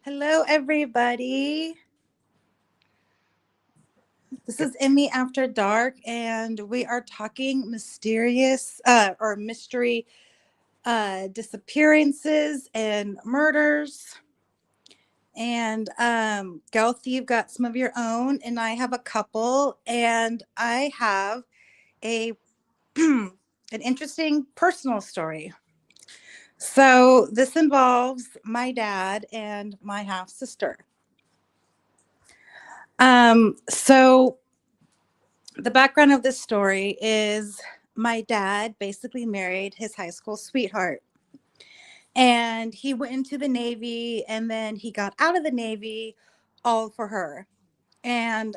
Hello, everybody. This is Emmy After Dark, and we are talking mysterious or mystery disappearances and murders. And Gareth, you've got some of your own, and I have a couple, and I have a an interesting personal story. So this involves my dad and my half sister. So the background of this story is my dad basically married his high school sweetheart, and he went into the Navy and then he got out of the Navy all for her. And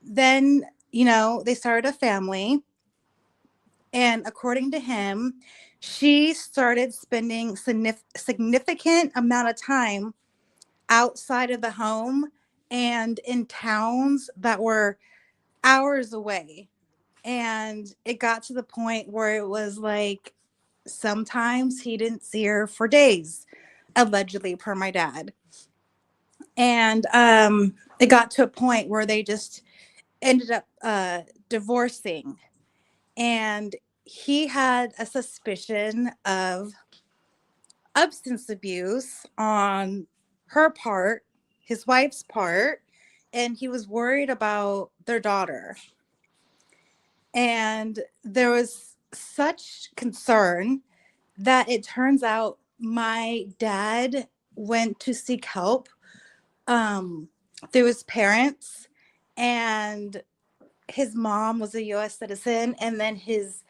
then, they started a family. And according to him, she started spending significant amount of time outside of the home and in towns that were hours away. And it got to the point where it was like sometimes he didn't see her for days, allegedly, per my dad. And it got to a point where they just ended up divorcing. And he had a suspicion of substance abuse on her part, his wife's part, and he was worried about their daughter. And there was such concern that it turns out my dad went to seek help um, through his parents, and his mom was a US citizen, and then his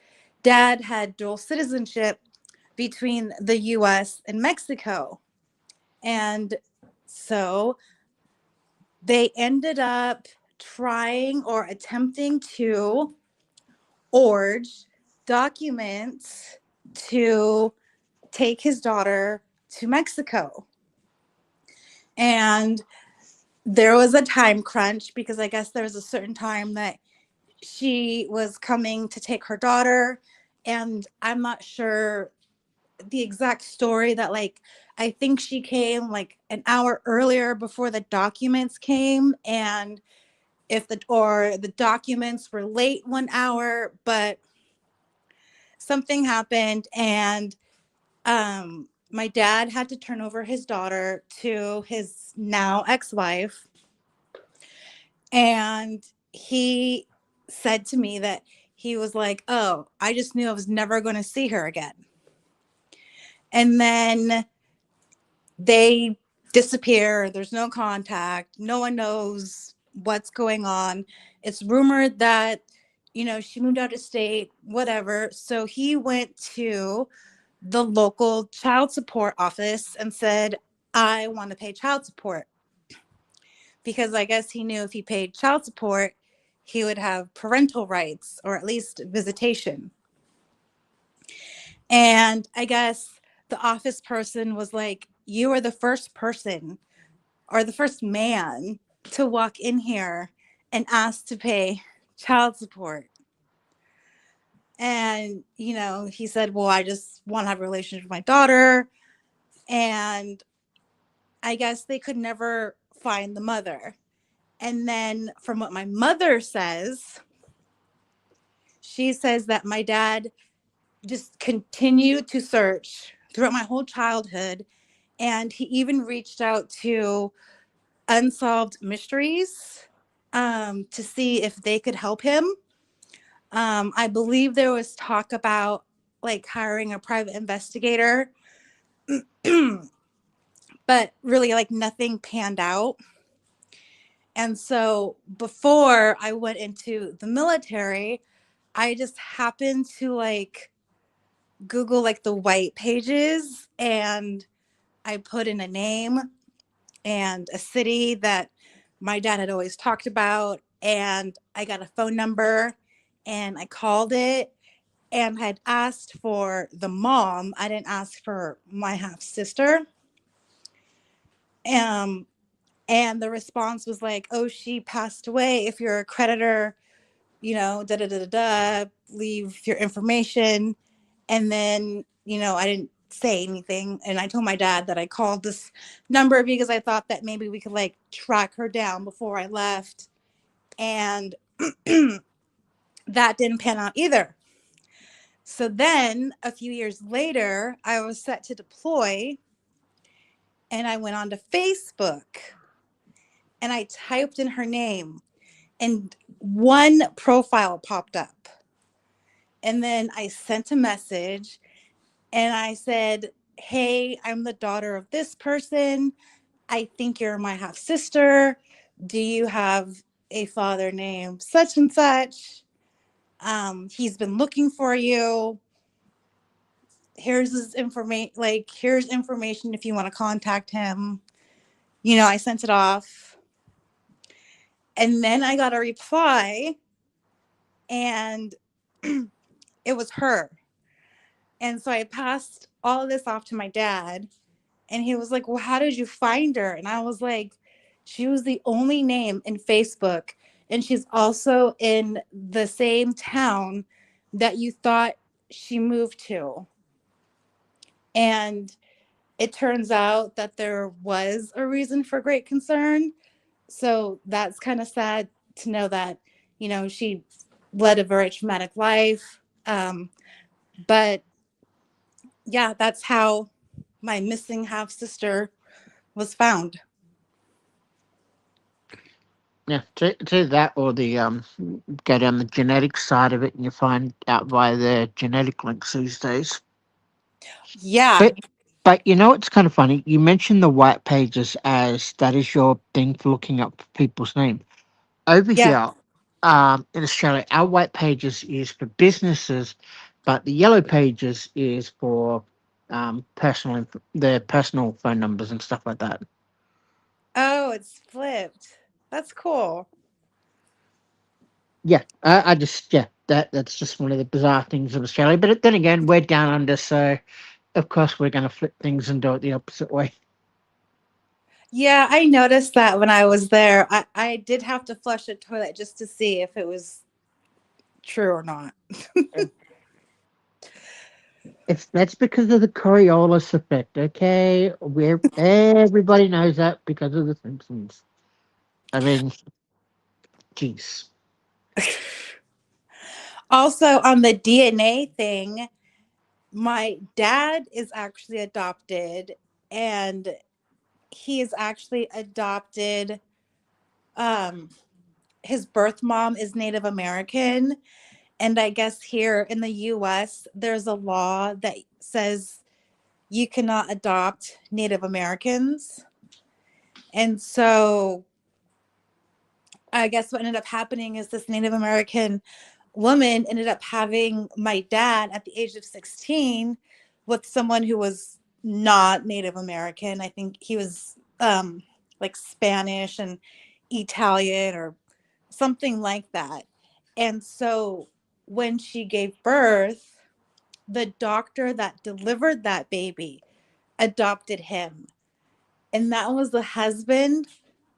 dad had dual citizenship between the US and Mexico. And so they ended up trying or attempting to forge documents to take his daughter to Mexico. And there was a time crunch because I guess there was a certain time that she was coming to take her daughter. And I'm not sure the exact story that, like, I think she came like an hour earlier before the documents came. And if the documents were late 1 hour, but something happened, and my dad had to turn over his daughter to his now ex-wife. And he said to me that he was like, oh, I just knew I was never going to see her again. And then they disappear. There's no contact. No one knows what's going on. It's rumored that, she moved out of state, whatever. So he went to the local child support office and said, I want to pay child support. Because I guess he knew if he paid child support, he would have parental rights or at least visitation. And I guess the office person was like, you are the first person or the first man to walk in here and ask to pay child support. And, he said, well, I just want to have a relationship with my daughter. And I guess they could never find the mother. And then from what my mother says, she says that my dad just continued to search throughout my whole childhood. And he even reached out to Unsolved Mysteries to see if they could help him. I believe there was talk about like hiring a private investigator, but really like nothing panned out. And so before I went into the military, I just happened to like Google like the white pages, and I put in a name and a city that my dad had always talked about, and I got a phone number and I called it and had asked for the mom. I didn't ask for my half sister. Um, and the response was like, "Oh, she passed away. If you're a creditor, da da da da da, leave your information." And then, I didn't say anything. And I told my dad that I called this number because I thought that maybe we could like track her down before I left. And that didn't pan out either. So then a few years later, I was set to deploy and I went onto Facebook and I typed in her name and one profile popped up. And then I sent a message and I said, "Hey, I'm the daughter of this person. I think you're my half sister. Do you have a father named such and such? He's been looking for you. Here's his information. Like, here's information if you want to contact him." I sent it off. And then I got a reply, and it was her. And so I passed all of this off to my dad. And he was like, "Well, how did you find her?" And I was like, "She was the only name in Facebook. And she's also in the same town that you thought she moved to." And it turns out that there was a reason for great concern. So that's kind of sad to know that, she led a very traumatic life. But yeah, that's how my missing half sister was found. Yeah, to that or the go down the genetic side of it, and you find out via the genetic links these days. Yeah. But you know it's kind of funny. You mentioned the white pages as that is your thing for looking up people's name. Over Yeah. here, in Australia, our white pages is for businesses, but the yellow pages is for their personal phone numbers and stuff like that. Oh, it's flipped. That's cool. Yeah, I just that's just one of the bizarre things of Australia. But then again, we're down under, so of course we're going to flip things and do it the opposite way. Yeah, I noticed that when I was there. I did have to flush a toilet just to see if it was true or not. Yeah. It's that's because of the Coriolis effect, okay? Where everybody knows that because of the Simpsons. I mean, jeez. Also, on the DNA thing, my dad is actually adopted, and he is actually adopted. Um, his birth mom is Native American. And I guess here in the US, there's a law that says you cannot adopt Native Americans. And so I guess what ended up happening is this Native American woman ended up having my dad at the age of 16 with someone who was not Native American. I think he was like Spanish and Italian or something like that. And so when she gave birth, the doctor that delivered that baby adopted him. And that was the husband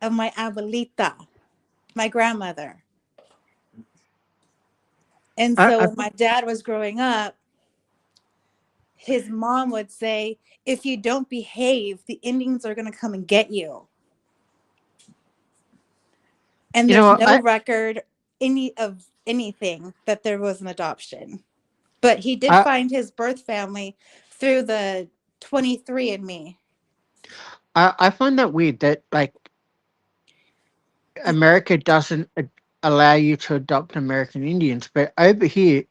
of my abuelita, my grandmother. And I, so I when my dad was growing up, his mom would say, "If you don't behave, the Indians are going to come and get you." And you know there's what no record of anything that there was an adoption. But he did I find his birth family through the 23andMe. I find that weird that like America doesn't allow you to adopt American Indians, but over here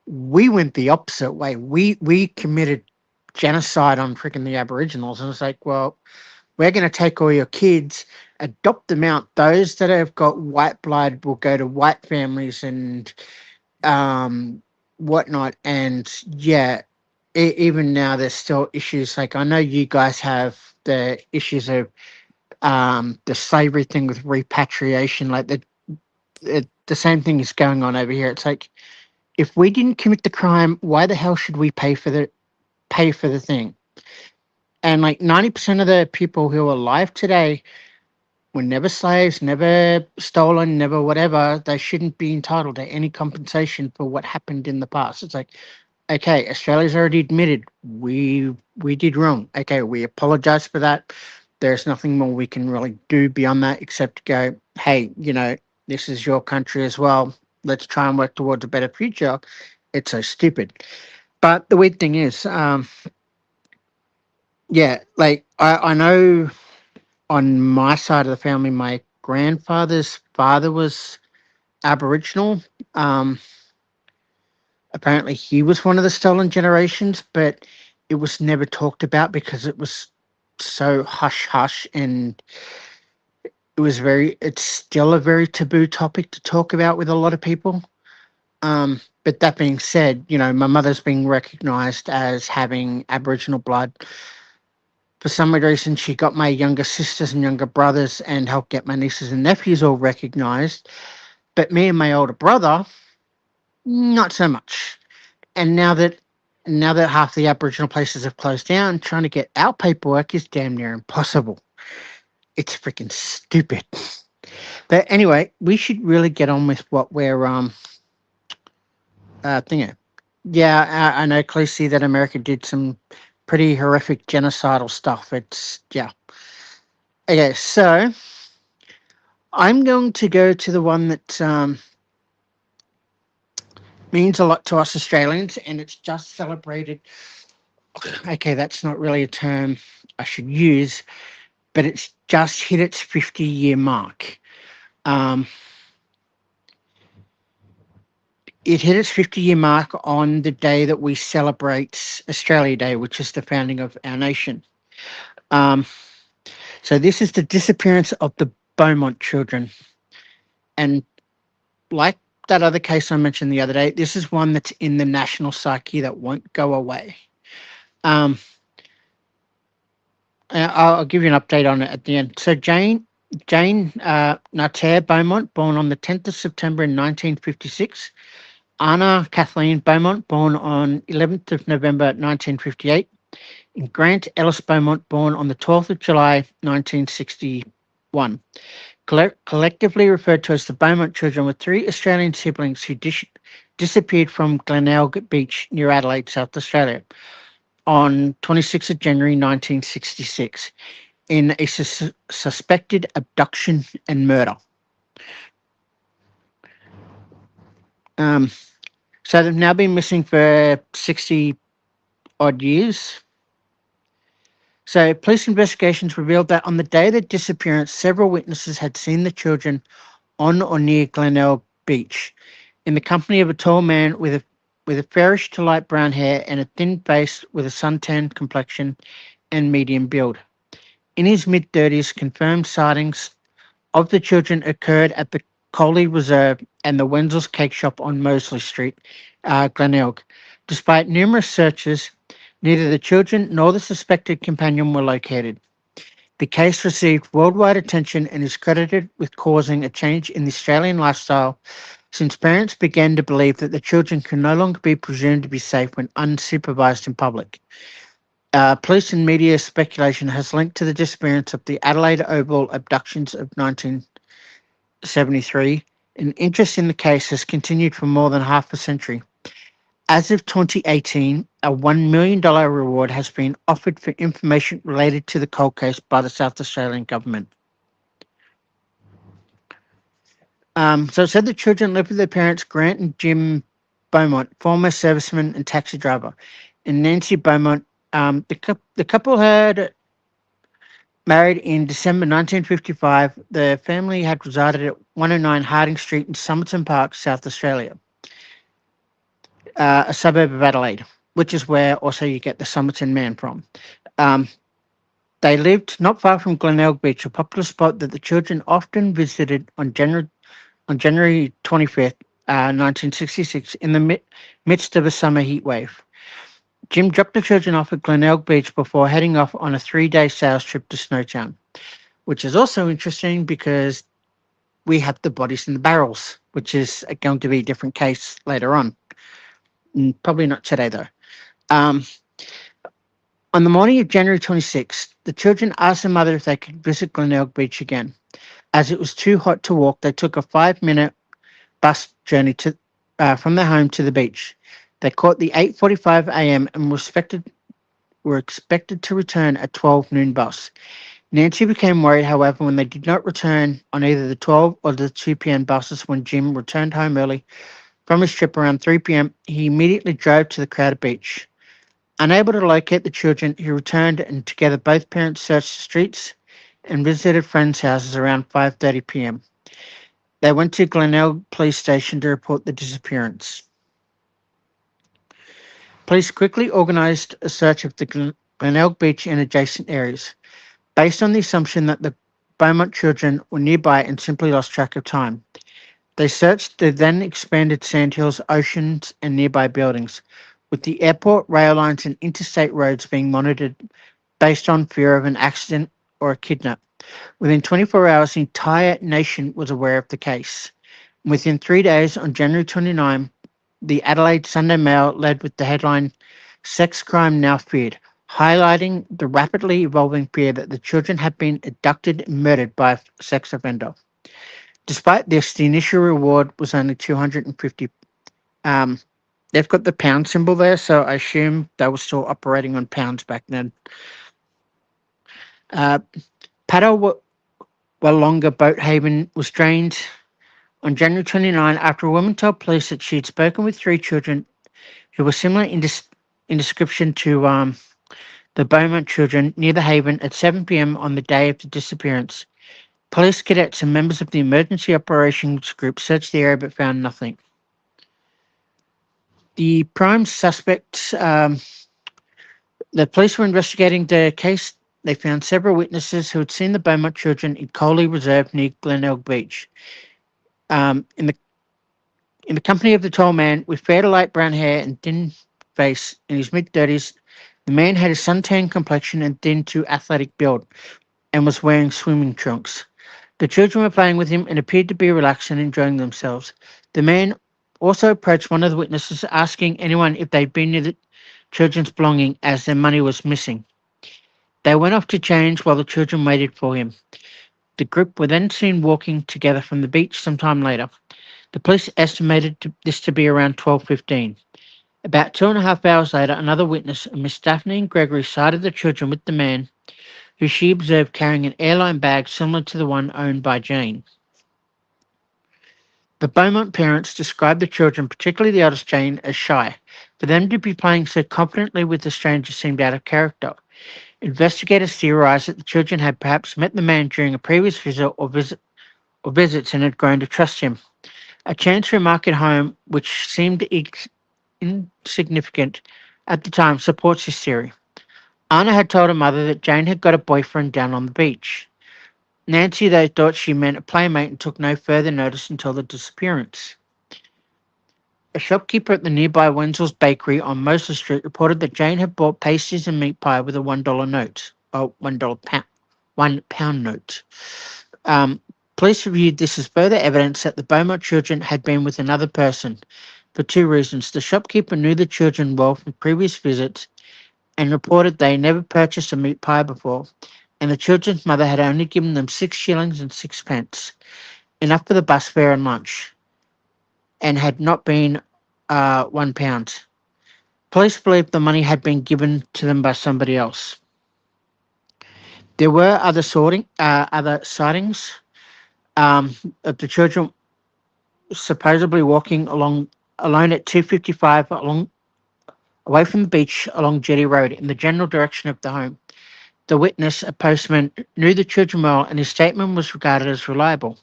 we went the opposite way. We committed genocide on freaking the Aboriginals, and it's like, well, we're going to take all your kids, adopt them out. Those that have got white blood will go to white families and um, whatnot. And yeah, even now there's still issues. Like I know you guys have the issues of the slavery thing with repatriation. Like the same thing is going on over here. It's like if we didn't commit the crime, why the hell should we pay for the thing? And like 90% of the people who are alive today were never slaves, never stolen, never whatever. They shouldn't be entitled to any compensation for what happened in the past. It's like, Okay, Australia's already admitted we did wrong. Okay, we apologise for that. There's nothing more we can really do beyond that except to go, hey, this is your country as well. Let's try and work towards a better future. It's so stupid. But the weird thing is, yeah, like I know on my side of the family, my grandfather's father was Aboriginal. Um, Apparently, he was one of the stolen generations, but it was never talked about because it was so hush hush, and it's still a very taboo topic to talk about with a lot of people. But that being said, my mother's being recognised as having Aboriginal blood. For some reason, she got my younger sisters and younger brothers and helped get my nieces and nephews all recognised. But me and my older brother, not so much. And now that half the Aboriginal places have closed down, trying to get our paperwork is damn near impossible. It's freaking stupid. But anyway, we should really get on with what we're thinking. Yeah, I know closely that America did some pretty horrific genocidal stuff. It's yeah. Okay, so I'm going to go to the one that means a lot to us Australians, and it's just celebrated. Okay, that's not really a term I should use, but it's just hit its 50-year mark. Um, it hit its 50-year mark on the day that we celebrate Australia Day, which is the founding of our nation. Um, so this is the disappearance of the Beaumont children. And like that other case I mentioned the other day, this is one that's in the national psyche that won't go away. Um, I'll give you an update on it at the end. So Jane Nater Beaumont, born on the 10th of September in 1956. Anna Kathleen Beaumont, born on 11th of November 1958. And Grant Ellis Beaumont, born on the 12th of July 1961. Collectively referred to as the Beaumont children, were three Australian siblings who disappeared from Glenelg Beach near Adelaide, South Australia, on 26th of January 1966 in a suspected abduction and murder. Um, so they've now been missing for 60 odd years. So police investigations revealed that on the day of the disappearance, several witnesses had seen the children on or near Glenelg Beach in the company of a tall man with a fairish to light brown hair and a thin face with a suntanned complexion and medium build. In his mid-30s, confirmed sightings of the children occurred at the Coley Reserve and the Wenzel's Cake Shop on Mosley Street, Glenelg. Despite numerous searches, neither the children nor the suspected companion were located. The case received worldwide attention and is credited with causing a change in the Australian lifestyle, since parents began to believe that the children can no longer be presumed to be safe when unsupervised in public. Police and media speculation has linked to the disappearance of the Adelaide Oval abductions of 1973, and interest in the case has continued for more than half a century. As of 2018, a $1 million reward has been offered for information related to the cold case by the South Australian government. So it said the children lived with their parents, Grant and Jim Beaumont, former serviceman and taxi driver, and Nancy Beaumont. The couple had married in December 1955. The family had resided at 109 Harding Street in Somerton Park, South Australia, a suburb of Adelaide, which is where also you get the Somerton man from. They lived not far from Glenelg Beach, a popular spot that the children often visited on January 25th, 1966, in the midst of a summer heat wave. Jim dropped the children off at Glenelg Beach before heading off on a 3-day sales trip to Snowtown, which is also interesting because we have the bodies in the barrels, which is going to be a different case later on. Probably not today, though. On the morning of January 26th, the children asked their mother if they could visit Glenelg Beach again. As it was too hot to walk, they took a 5-minute bus journey from their home to the beach. They caught the 8:45 a.m. and were expected to return at 12 noon bus. Nancy became worried, however, when they did not return on either the 12 or the 2 p.m. buses. When Jim returned home early from his trip around 3 p.m., he immediately drove to the crowded beach. Unable to locate the children, he returned and together both parents searched the streets and visited friends' houses around 5:30 p.m. They went to Glenelg Police Station to report the disappearance. Police quickly organised a search of the Glenelg Beach and adjacent areas, based on the assumption that the Beaumont children were nearby and simply lost track of time. They searched the then expanded sandhills, oceans, and nearby buildings, with the airport, rail lines, and interstate roads being monitored based on fear of an accident or a kidnap. Within 24 hours, the entire nation was aware of the case. Within 3 days, on January 29, the Adelaide Sunday Mail led with the headline, "Sex Crime Now Feared," highlighting the rapidly evolving fear that the children had been abducted and murdered by a sex offender. Despite this, the initial reward was only 250. Um, they've got the pound symbol there, so I assume they were still operating on pounds back then. Uh, Padawalonga Boat Haven was drained on January 29 after a woman told police that she had spoken with three children who were similar in description to the Beaumont children near the haven at 7 p.m. on the day of the disappearance. Police cadets and members of the emergency operations group searched the area but found nothing. The prime suspect, the police were investigating the case. They found several witnesses who had seen the Beaumont children in Coley Reserve near Glenelg Beach. Um, in the in the company of the tall man with fair to light brown hair and thin face in his mid-30s, the man had a suntan complexion and thin to athletic build and was wearing swimming trunks. The children were playing with him and appeared to be relaxed and enjoying themselves. The man also approached one of the witnesses, asking anyone if they'd been near the children's belongings as their money was missing. They went off to change while the children waited for him. The group were then seen walking together from the beach sometime later. The police estimated this to be around 12:15. About 2.5 hours later, another witness, Miss Daphne Gregory, sighted the children with the man, who she observed carrying an airline bag similar to the one owned by Jane. The Beaumont parents described the children, particularly the eldest Jane, as shy. For them to be playing so confidently with the stranger seemed out of character. Investigators theorized that the children had perhaps met the man during a previous visit or visits and had grown to trust him. A chance remark at home, which seemed insignificant at the time, supports this theory. Anna had told her mother that Jane had got a boyfriend down on the beach. Nancy, though, thought she meant a playmate and took no further notice until the disappearance. A shopkeeper at the nearby Wenzel's Bakery on Moser Street reported that Jane had bought pastries and meat pie with a $1 note, or £1 note. Police reviewed this as further evidence that the Beaumont children had been with another person for two reasons. The shopkeeper knew the children well from previous visits and reported they never purchased a meat pie before, and the children's mother had only given them 6 shillings and sixpence, enough for the bus fare and lunch, and had not been £1. Police believed the money had been given to them by somebody else. There were other sightings of the children supposedly walking alone at 2:55 away from the beach along Jetty Road in the general direction of the home. The witness, a postman, knew the children well, and his statement was regarded as reliable.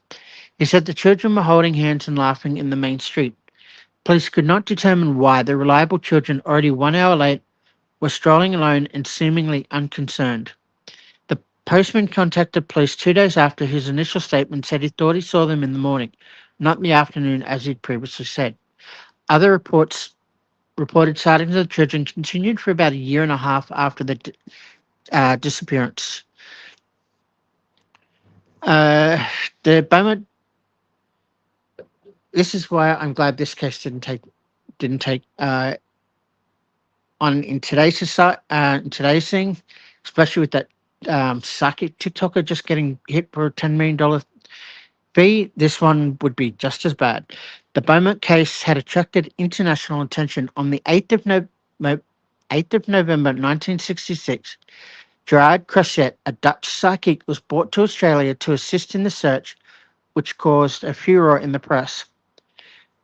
He said the children were holding hands and laughing in the main street. Police could not determine why the reliable children, already 1 hour late, were strolling alone and seemingly unconcerned. The postman contacted police 2 days after his initial statement, said he thought he saw them in the morning, not in the afternoon as he'd previously said. Other reported sightings of the children continued for about a year and a half after the disappearance. The Beaumont. This is why I'm glad this case didn't take on in today's society, in today's thing, especially with that psychic TikToker just getting hit for a $10 million B, this one would be just as bad. The Beaumont case had attracted international attention on the 8th of November 1966. Gerard Crosset, a Dutch psychic, was brought to Australia to assist in the search, which caused a furore in the press.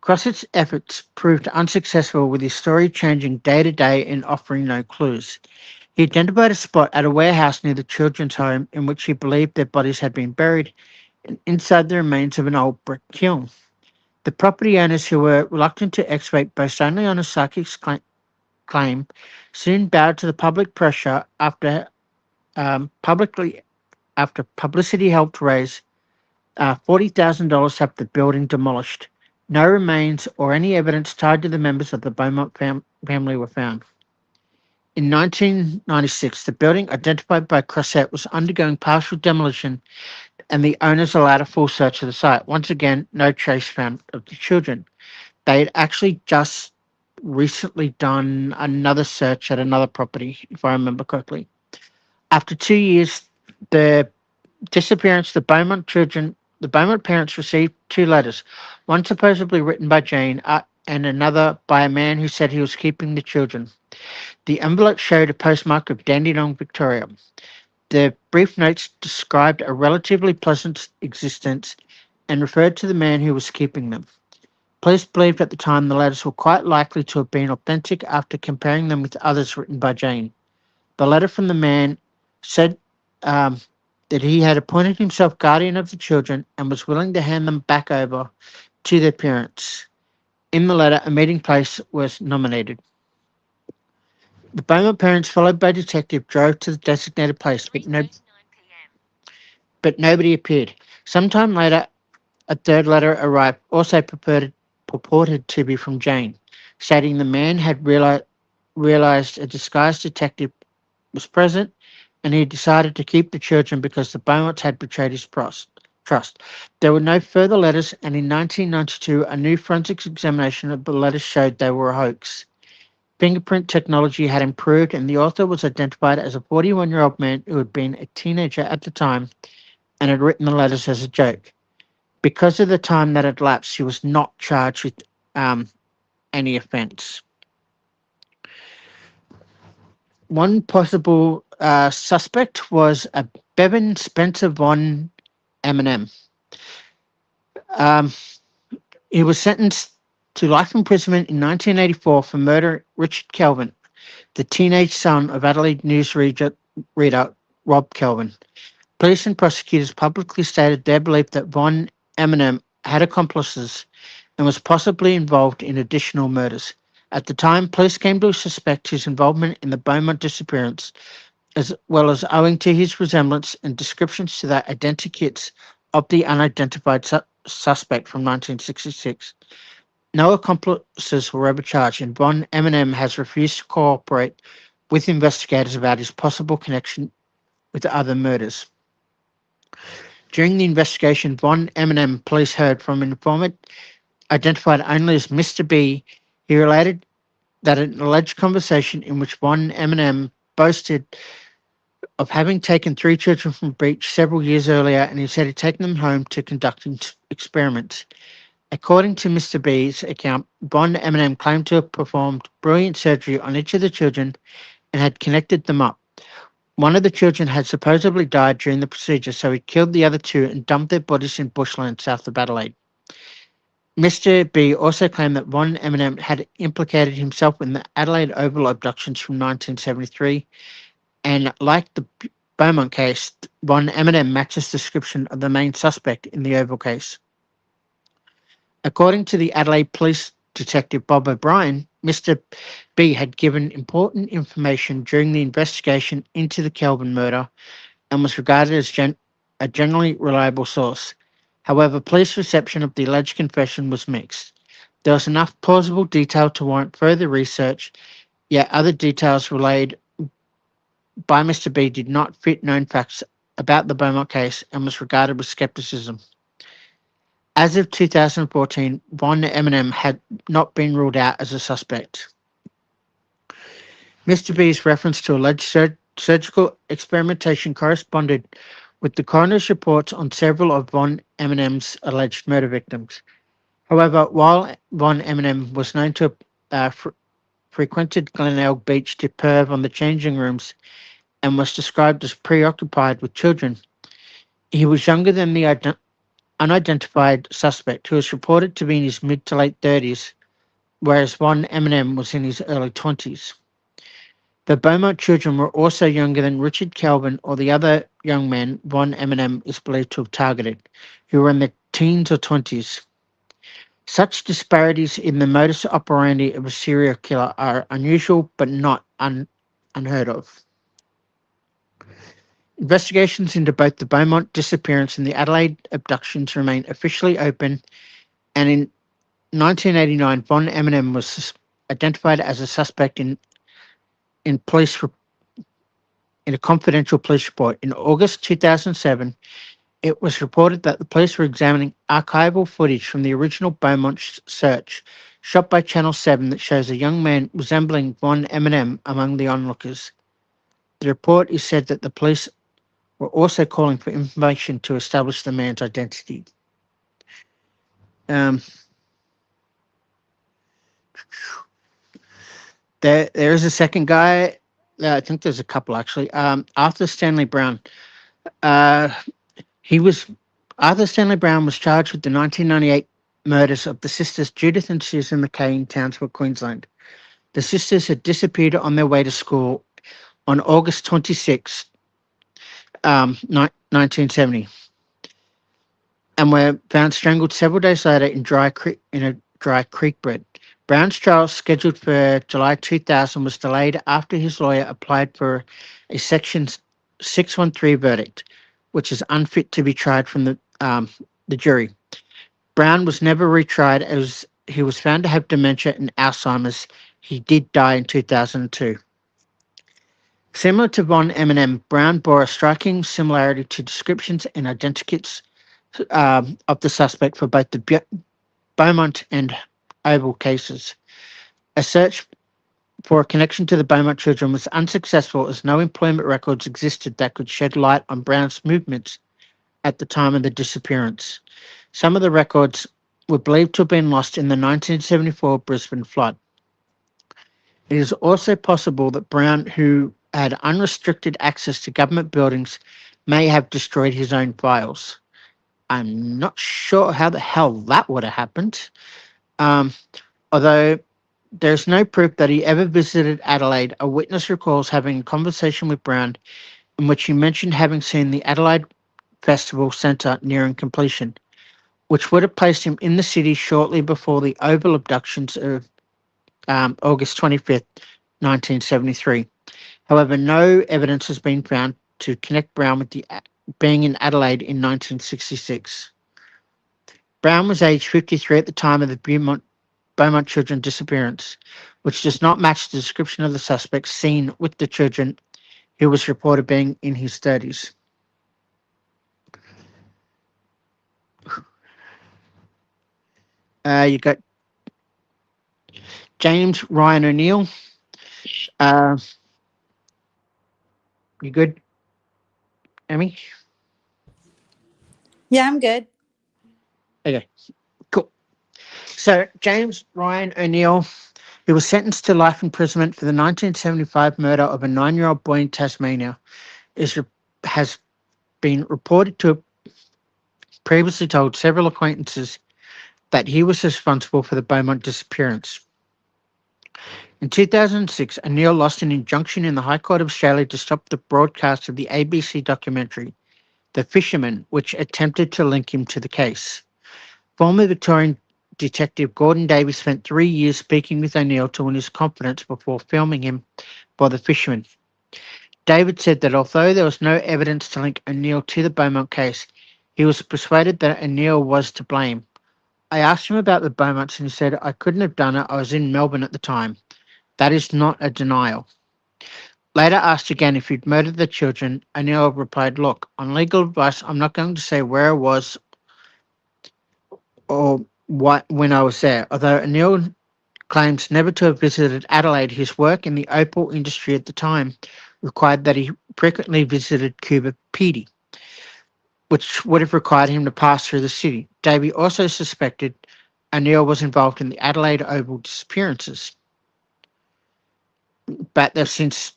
Crosset's efforts proved unsuccessful, with his story changing day to day and offering no clues. He identified a spot at a warehouse near the children's home in which he believed their bodies had been buried, and inside the remains of an old brick kiln. The property owners, who were reluctant to excavate based only on a psychic's claim, soon bowed to the public pressure publicly after publicity helped raise $40,000 to have the building demolished. No remains or any evidence tied to the members of the Beaumont family were found. In 1996, the building identified by Crosset was undergoing partial demolition, and the owners allowed a full search of the site. Once again, no trace found of the children. They had actually just recently done another search at another property, if I remember correctly. After 2 years, the disappearance, the Beaumont parents received two letters, one supposedly written by Jane and another by a man who said he was keeping the children. The envelope showed a postmark of Dandenong, Victoria. The brief notes described a relatively pleasant existence and referred to the man who was keeping them. Police believed at the time the letters were quite likely to have been authentic after comparing them with others written by Jane. The letter from the man said that he had appointed himself guardian of the children and was willing to hand them back over to their parents. In the letter, a meeting place was nominated. The Beaumont parents, followed by a detective, drove to the designated place, but nobody appeared. Sometime later, a third letter arrived, also purported to be from Jane, stating the man had realized a disguised detective was present, and he decided to keep the children because the Beaumonts had betrayed his trust. There were no further letters, and in 1992, a new forensics examination of the letters showed they were a hoax. Fingerprint technology had improved, and the author was identified as a 41-year-old man who had been a teenager at the time and had written the letters as a joke. Because of the time that had lapsed, he was not charged with any offence. One possible suspect was a Bevan Spencer von Eminem. Um, he was sentenced to life imprisonment in 1984 for murdering Richard Kelvin, the teenage son of Adelaide reader Rob Kelvin. Police and prosecutors publicly stated their belief that Von Eminem had accomplices and was possibly involved in additional murders. At the time, police came to suspect his involvement in the Beaumont disappearance, as well as owing to his resemblance and descriptions to the identikits of the unidentified suspect from 1966. No accomplices were ever charged, and Von Eminem has refused to cooperate with investigators about his possible connection with other murders. During the investigation, Von Eminem police heard from an informant identified only as Mr. B. He related that an alleged conversation in which Von Eminem boasted of having taken three children from a beach several years earlier, and he said he'd taken them home to conduct experiments. According to Mr. B's account, Von Eminem claimed to have performed brilliant surgery on each of the children and had connected them up. One of the children had supposedly died during the procedure, so he killed the other two and dumped their bodies in bushland south of Adelaide. Mr. B also claimed that Von Eminem had implicated himself in the Adelaide Oval abductions from 1973, and like the Beaumont case, Von Eminem matches the description of the main suspect in the Oval case. According to the Adelaide Police Detective Bob O'Brien, Mr. B had given important information during the investigation into the Kelvin murder and was regarded as a generally reliable source. However, police reception of the alleged confession was mixed. There was enough plausible detail to warrant further research, yet other details relayed by Mr. B did not fit known facts about the Beaumont case and was regarded with skepticism. As of 2014, Von Eminem had not been ruled out as a suspect. Mr. B's reference to alleged surgical experimentation corresponded with the coroner's reports on several of Von Eminem's alleged murder victims. However, while Von Eminem was known to frequented Glenelg Beach to perv on the changing rooms and was described as preoccupied with children, he was younger than the unidentified suspect, who was reported to be in his mid to late 30s, whereas Von Eminem was in his early 20s. The Beaumont children were also younger than Richard Calvin or the other young men Von Eminem is believed to have targeted, who were in their teens or 20s. Such disparities in the modus operandi of a serial killer are unusual but not unheard of. Investigations into both the Beaumont disappearance and the Adelaide abductions remain officially open, and in 1989, Von Eminem was identified as a suspect in police in a confidential police report. In August 2007, it was reported that the police were examining archival footage from the original Beaumont search, shot by Channel 7, that shows a young man resembling Von Eminem among the onlookers. The report is said that the police were also calling for information to establish the man's identity. Um, there is a second guy. I think there's a couple actually. Arthur Stanley Brown. Uh, he was Arthur Stanley Brown was charged with the 1998 murders of the sisters Judith and Susan McKay in Townsville, Queensland. The sisters had disappeared on their way to school on August 26, 1970, and were found strangled several days later in a dry creek bed. Brown's trial, scheduled for July 2000, was delayed after his lawyer applied for a Section 613 verdict, which is unfit to be tried from the jury. Brown was never retried as he was found to have dementia and Alzheimer's. He did die in 2002. Similar to Von Eminem, Brown bore a striking similarity to descriptions and identikits of the suspect for both the Beaumont and Oval cases. A search for a connection to the Beaumont children was unsuccessful, as no employment records existed that could shed light on Brown's movements at the time of the disappearance. Some of the records were believed to have been lost in the 1974 Brisbane flood. It is also possible that Brown, who had unrestricted access to government buildings, may have destroyed his own files. I'm not sure how the hell that would have happened. Although there's no proof that he ever visited Adelaide, a witness recalls having a conversation with Brown in which he mentioned having seen the Adelaide Festival Centre nearing completion, which would have placed him in the city shortly before the Oval abductions of August 25th, 1973. However, no evidence has been found to connect Brown with being in Adelaide in 1966. Brown was aged 53 at the time of the Beaumont children disappearance, which does not match the description of the suspect seen with the children, who was reported being in his 30s. You got James Ryan O'Neill. You good, Emmy? Yeah, I'm good. Okay, cool. So James Ryan O'Neill, who was sentenced to life imprisonment for the 1975 murder of a 9-year-old boy in Tasmania, has been reported to have previously told several acquaintances that he was responsible for the Beaumont disappearance. In 2006, O'Neill lost an injunction in the High Court of Australia to stop the broadcast of the ABC documentary The Fisherman, which attempted to link him to the case. Former Victorian Detective Gordon Davies spent 3 years speaking with O'Neill to win his confidence before filming him for The Fisherman. David said that although there was no evidence to link O'Neill to the Beaumont case, he was persuaded that O'Neill was to blame. I asked him about the Beaumonts and he said, "I couldn't have done it. I was in Melbourne at the time." That is not a denial. Later asked again if he'd murdered the children, O'Neill replied, "Look, on legal advice, I'm not going to say where I was or what when I was there." Although O'Neill claims never to have visited Adelaide, his work in the opal industry at the time required that he frequently visited Cuba Pedy. which would have required him to pass through the city. Davey also suspected O'Neill was involved in the Adelaide Oval disappearances, but they've since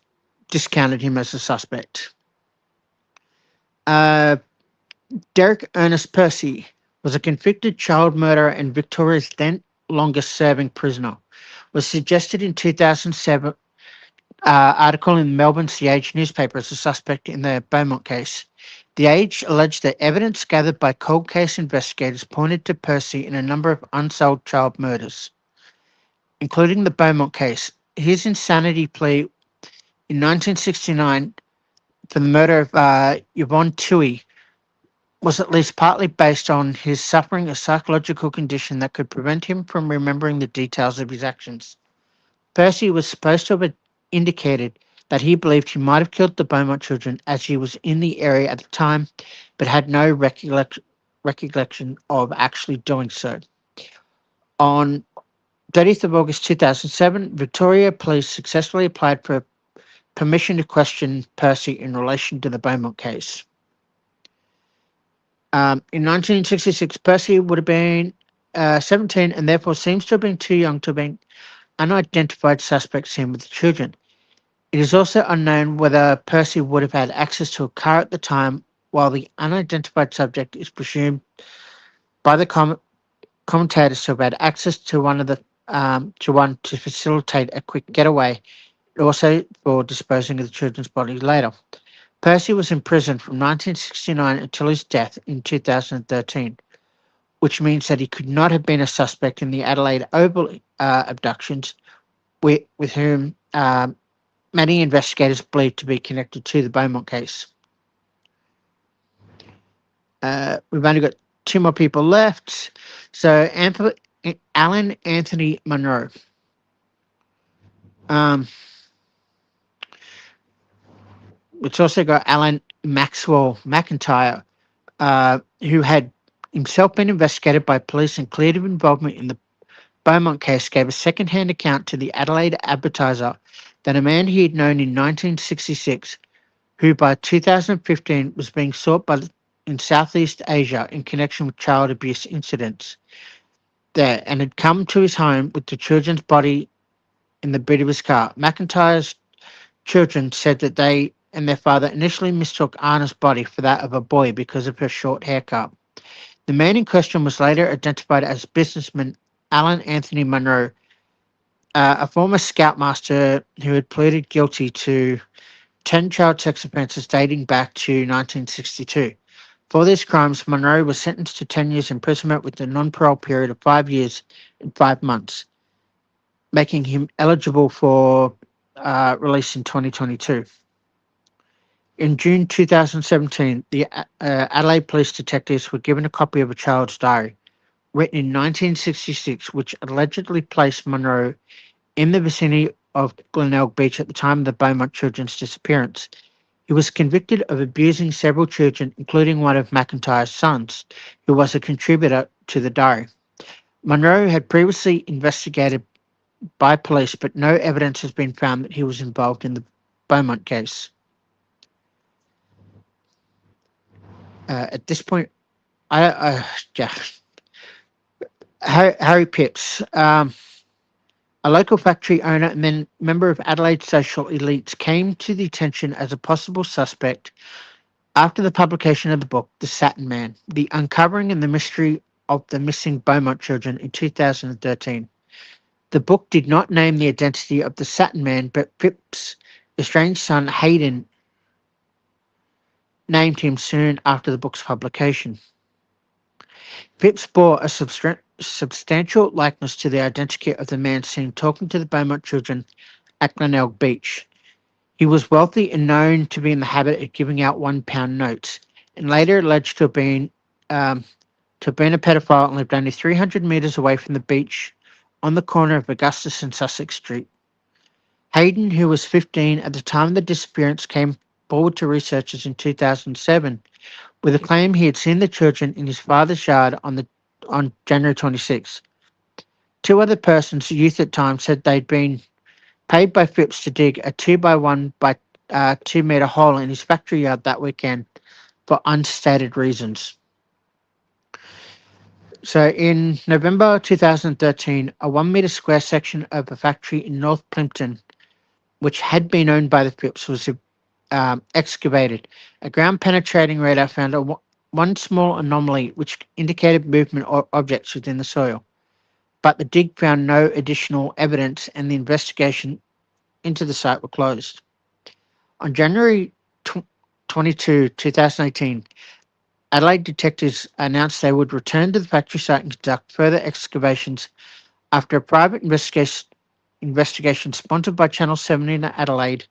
discounted him as a suspect. Uh, Derek Ernest Percy was a convicted child murderer and Victoria's then longest serving prisoner. Was suggested in 2007 article in Melbourne's The Age newspaper as a suspect in the Beaumont case. The Age alleged that evidence gathered by cold case investigators pointed to Percy in a number of unsolved child murders, including the Beaumont case. His insanity plea in 1969 for the murder of Yvonne Toohey was at least partly based on his suffering a psychological condition that could prevent him from remembering the details of his actions. Percy was supposed to have indicated that he believed he might have killed the Beaumont children as he was in the area at the time, but had no recollection of actually doing so. On 30th of August 2007, Victoria Police successfully applied for permission to question Percy in relation to the Beaumont case. In 1966, Percy would have been 17 and therefore seems to have been too young to have been unidentified suspects seen with the children. It is also unknown whether Percy would have had access to a car at the time, while the unidentified subject is presumed by the commentators to have had access to one to facilitate a quick getaway, also for disposing of the children's bodies later. Percy was imprisoned from 1969 until his death in 2013, which means that he could not have been a suspect in the Adelaide Oval abductions, with whom many investigators believe to be connected to the Beaumont case. We've only got two more people left. So Alan Anthony Monroe. It's also got Alan Maxwell McIntyre, who had himself been investigated by police and cleared of involvement in the Beaumont case, gave a second-hand account to the Adelaide Advertiser that a man he had known in 1966, who by 2015 was being sought in Southeast Asia in connection with child abuse incidents there, and had come to his home with the children's body in the boot of his car. McIntyre's children said that they and their father initially mistook Anna's body for that of a boy because of her short haircut. The man in question was later identified as businessman Alan Anthony Monroe, a former scoutmaster who had pleaded guilty to 10 child sex offences dating back to 1962. For these crimes, Monroe was sentenced to 10 years imprisonment with a non-parole period of 5 years and 5 months, making him eligible for release in 2022. In June 2017, the Adelaide police detectives were given a copy of a child's diary, written in 1966, which allegedly placed Monroe in the vicinity of Glenelg Beach at the time of the Beaumont children's disappearance. He was convicted of abusing several children, including one of McIntyre's sons, who was a contributor to the diary. Monroe had previously investigated by police, but no evidence has been found that he was involved in the Beaumont case. At this point, Harry Pitts, a local factory owner and then member of Adelaide social elites, came to the attention as a possible suspect after the publication of the book, The Satin Man, The Uncovering and the Mystery of the Missing Beaumont Children in 2013. The book did not name the identity of the Satin Man, but Phipps' estranged son, Hayden, named him soon after the book's publication. Phipps bore a substantial likeness to the identity of the man seen talking to the Beaumont children at Glenelg Beach. He was wealthy and known to be in the habit of giving out £1 notes, and later alleged to have been a pedophile and lived only 300 metres away from the beach on the corner of Augustus and Sussex Street. Hayden, who was 15 at the time of the disappearance, came forward to researchers in 2007 with a claim he had seen the children in his father's yard on January 26. Two other persons, youth at times, said they'd been paid by Phipps to dig a 2 by 1 by 2 metre hole in his factory yard that weekend for unstated reasons. So in November 2013, a 1 metre square section of a factory in North Plimpton, which had been owned by the Phipps, was excavated. A ground penetrating radar found one small anomaly which indicated movement or objects within the soil, but the dig found no additional evidence and the investigation into the site were closed. On January 22, 2018, Adelaide detectives announced they would return to the factory site and conduct further excavations after a private investigation sponsored by Channel 7 in Adelaide.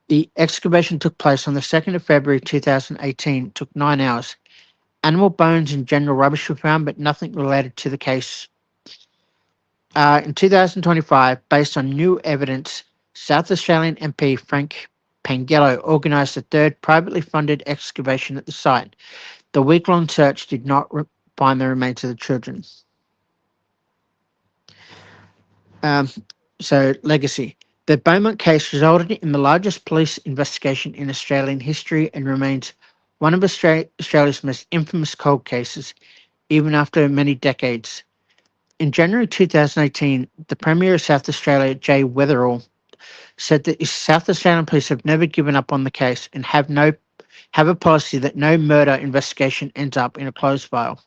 The excavation took place on the 2nd of February 2018. It took 9 hours. Animal bones and general rubbish were found, but nothing related to the case. In 2025, based on new evidence, South Australian MP Frank Pangello organised a third privately funded excavation at the site. The week-long search did not find the remains of the children. Um, legacy. The Beaumont case resulted in the largest police investigation in Australian history and remains one of Australia's most infamous cold cases, even after many decades. In January 2018, the Premier of South Australia, Jay Weatherill, said that South Australian police have never given up on the case and have a policy that no murder investigation ends up in a closed file.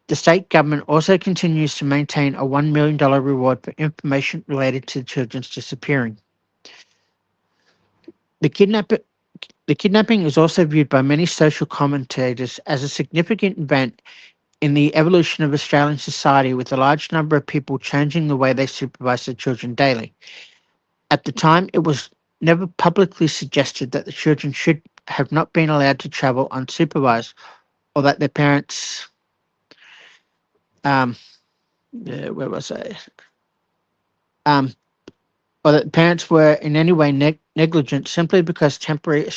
The state government also continues to maintain a $1 million reward for information related to children's disappearing. The kidnapping is also viewed by many social commentators as a significant event in the evolution of Australian society, with a large number of people changing the way they supervise their children daily. At the time, it was never publicly suggested that the children should have not been allowed to travel unsupervised, or that their parents, where was I? Um, or that parents were in any way negligent simply because temporary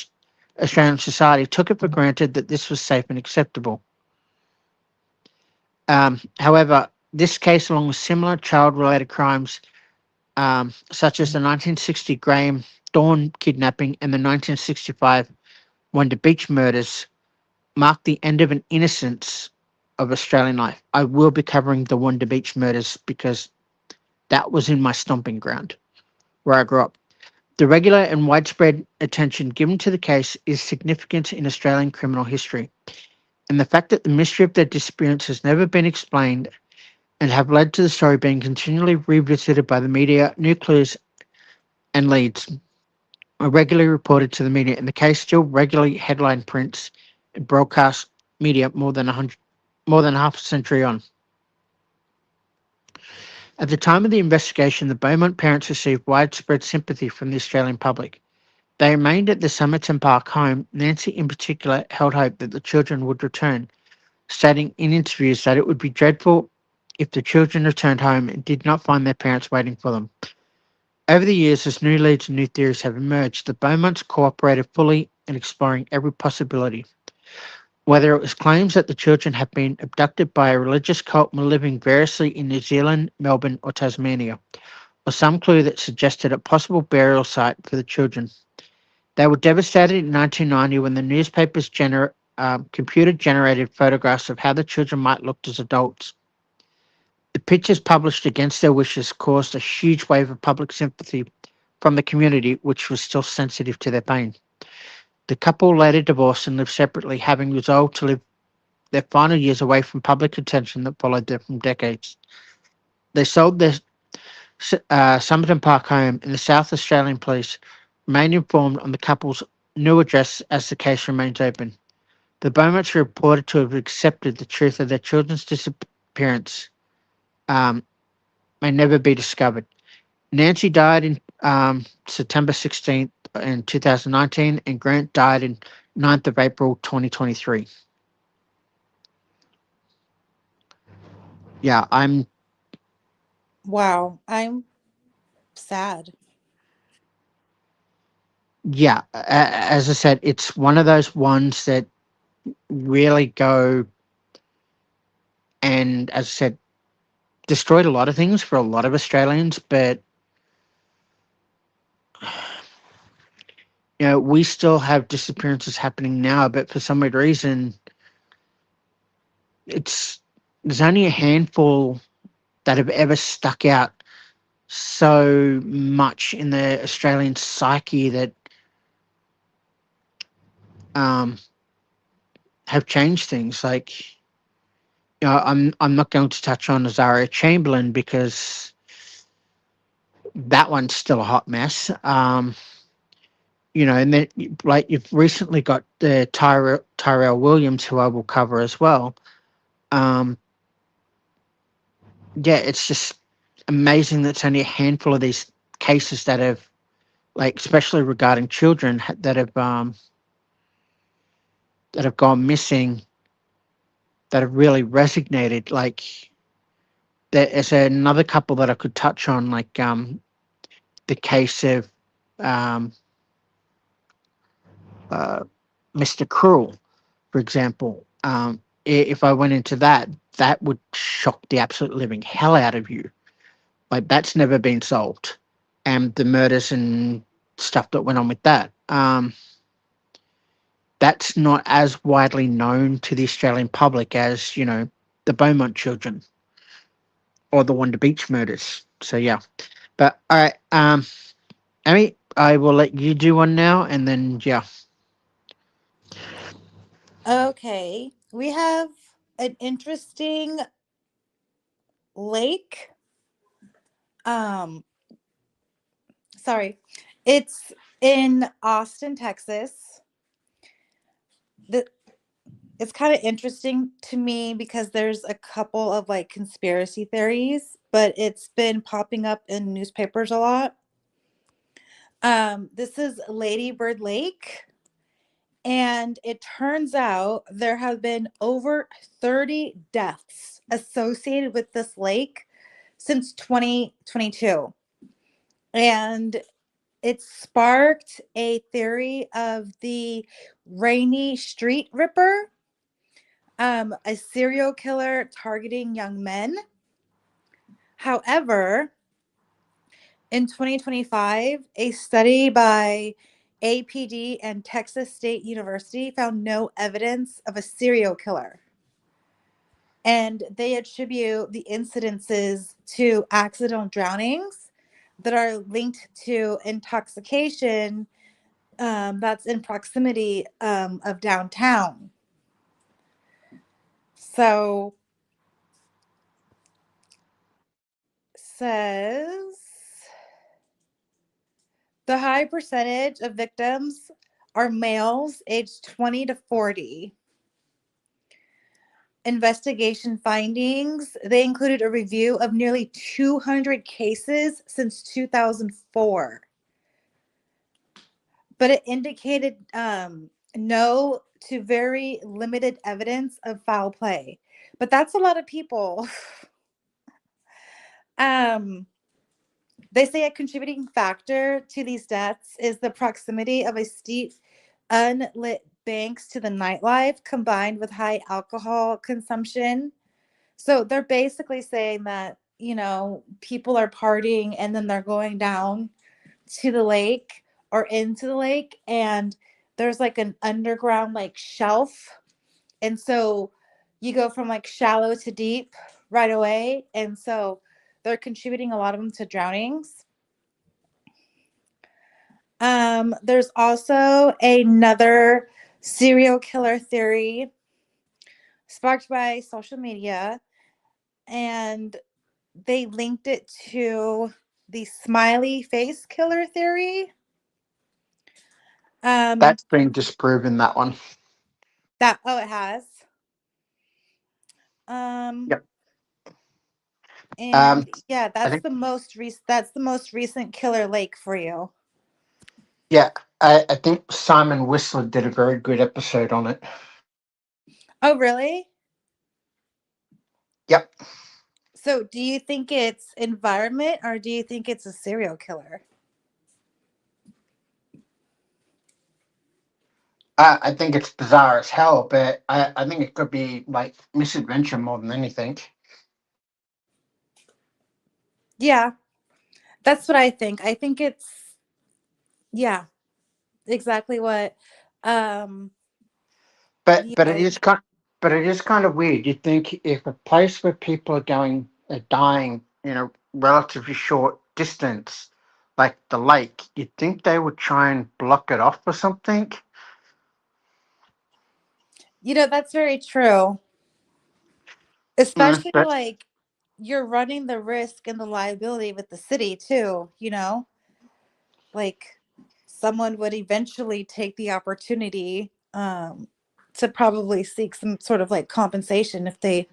Australian society took it for granted that this was safe and acceptable. However, this case, along with similar child-related crimes, such as the 1960 Graham Dawn kidnapping and the 1965 Wonder Beach murders, marked the end of an innocence of Australian life. I will be covering the Wonder Beach murders because that was in my stomping ground where I grew up. The regular and widespread attention given to the case is significant in Australian criminal history, and the fact that the mystery of their disappearance has never been explained and have led to the story being continually revisited by the media, new clues and leads are regularly reported to the media, and the case still regularly headline prints and broadcast media more than half a century on. At the time of the investigation, the Beaumont parents received widespread sympathy from the Australian public. They remained at the Somerton Park home. Nancy, in particular, held hope that the children would return, stating in interviews that it would be dreadful if the children returned home and did not find their parents waiting for them. Over the years, as new leads and new theories have emerged, the Beaumonts cooperated fully in exploring every possibility. Whether it was claims that the children had been abducted by a religious cult living variously in New Zealand, Melbourne, or Tasmania, or some clue that suggested a possible burial site for the children. They were devastated in 1990 when the newspapers computer-generated photographs of how the children might look as adults. The pictures published against their wishes caused a huge wave of public sympathy from the community, which was still sensitive to their pain. The couple later divorced and lived separately, having resolved to live their final years away from public attention that followed them from decades. They sold their Somerton Park home, and the South Australian Police remain informed on the couple's new address as the case remains open. The Beaumonts are reported to have accepted the truth of their children's disappearance may never be discovered. Nancy died in September 16th in 2019, and Grant died in 9th of April 2023. Yeah, Wow, I'm sad. as I said, it's one of those ones that really go and, as I said, destroyed a lot of things for a lot of Australians, but we still have disappearances happening now, but for some weird reason, it's there's only a handful that have ever stuck out so much in the Australian psyche that um, have changed things. Like, I'm not going to touch on Azaria Chamberlain because that one's still a hot mess. And then like you've recently got the Tyrell Williams, who I will cover as well. Um, yeah, it's just amazing that it's only a handful of these cases that have, like, especially regarding children, that have gone missing, that have really resonated. Like, there is another couple that I could touch on, like the case of um, uh, Mr. Cruel, for example. If I went into that, that would shock the absolute living hell out of you. Like, that's never been solved, and the murders and stuff that went on with that. That's not as widely known to the Australian public as the Beaumont children or the Wonder Beach murders. So yeah, but all right, Amy, I will let you do one now, and then yeah, Okay. We have an interesting lake. Um, sorry. It's in Austin, Texas. The It's kind of interesting to me because there's a couple of like conspiracy theories, but it's been popping up in newspapers a lot. This is Lady Bird Lake, and it turns out there have been over 30 deaths associated with this lake since 2022. And it sparked a theory of the Rainy Street Ripper, a serial killer targeting young men. However, in 2025, a study by APD and Texas State University found no evidence of a serial killer. And they attribute the incidences to accidental drownings that are linked to intoxication, that's in proximity of downtown. So, says the high percentage of victims are males aged 20 to 40. Investigation findings, they included a review of nearly 200 cases since 2004, but it indicated no to very limited evidence of foul play. But that's a lot of people. um, they say a contributing factor to these deaths is the proximity of a steep, unlit banks to the nightlife combined with high alcohol consumption. So they're basically saying that, people are partying and then they're going down to the lake or into the lake, and there's like an underground like shelf. And so you go from like shallow to deep right away. And so they're contributing a lot of them to drownings. There's also another serial killer theory sparked by social media, and they linked it to the smiley face killer theory. Um, that's been disproven. That one. it has. Um, Yep. and Um, yeah, I think that's the most recent killer lake for you. yeah, I think Simon Whistler did a very good episode on it. Oh, really? Yep. So, do you think it's environment or do you think it's a serial killer? I think it's bizarre as hell, but I think it could be like misadventure more than anything. Yeah, that's what I think. I think it's, yeah. exactly what, um, you But it know, is kind of weird. You'd think if a place where people are dying in a relatively short distance, like the lake, you'd think they would try and block it off or something. that's very true. Mm, Especially but like you're running the risk and the liability with the city too, like someone would eventually take the opportunity to probably seek some sort of like compensation if they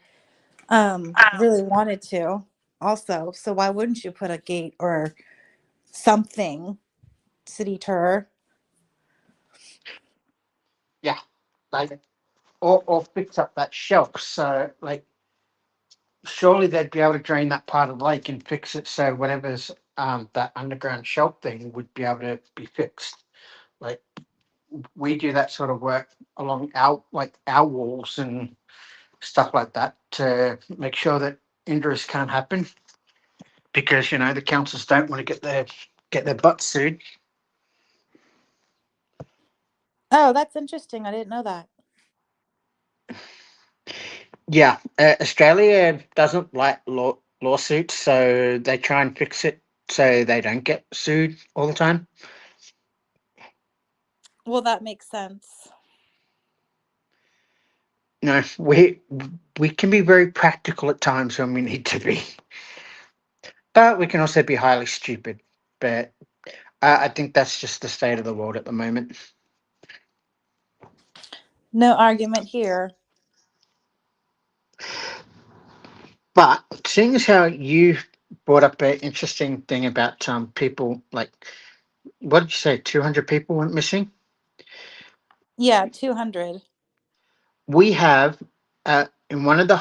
really wanted to also. So why wouldn't you put a gate or something to deter? yeah, like or fix up that shelf. So like surely they'd be able to drain that part of the lake and fix it so whatever's that underground shelf thing would be able to be fixed. Like we do that sort of work along our walls and stuff like that to make sure that injuries can't happen because the councils don't want to get their butts sued. Oh, that's interesting. I didn't know that. Yeah, Australia doesn't like lawsuits, so they try and fix it so they don't get sued all the time. Well, that makes sense. No, we can be very practical at times when we need to be, but we can also be highly stupid. But I think that's just the state of the world at the moment. No argument here. But seeing as how you brought up an interesting thing about people like what did you say, 200 people went missing? Yeah, 200. We have in one of the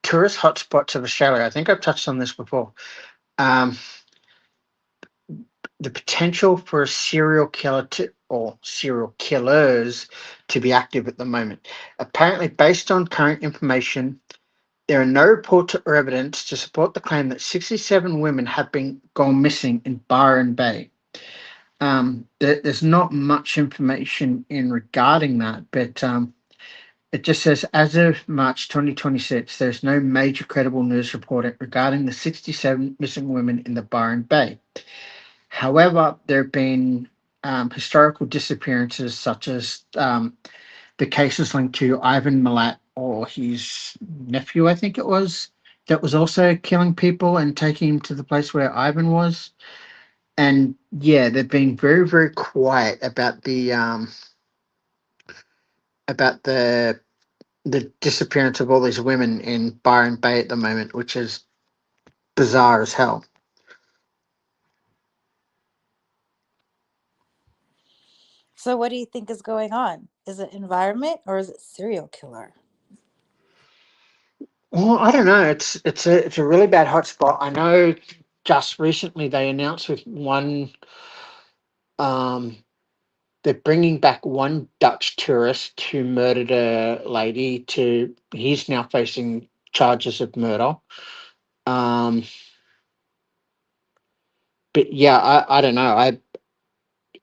tourist hotspots of Australia. I think I've touched on this before. Um, the potential for a serial killer or serial killers to be active at the moment. Apparently, based on current information, there are no reports or evidence to support the claim that 67 women have been gone missing in Byron Bay. There's not much information in regarding that, but it just says as of March 2026, there's no major credible news reported regarding the 67 missing women in the Byron Bay. However, there have been historical disappearances, such as the cases linked to Ivan Milat or his nephew, I think it was, that was also killing people and taking him to the place where Ivan was. And yeah, they've been very, very quiet about the disappearance of all these women in Byron Bay at the moment, which is bizarre as hell. So what do you think is going on? Is it environment or is it serial killer? Well, I don't know. It's a really bad hotspot. I know. Just recently, they announced with one. Um, they're bringing back one Dutch tourist who murdered a lady. He's now facing charges of murder. Um, but yeah, I don't know.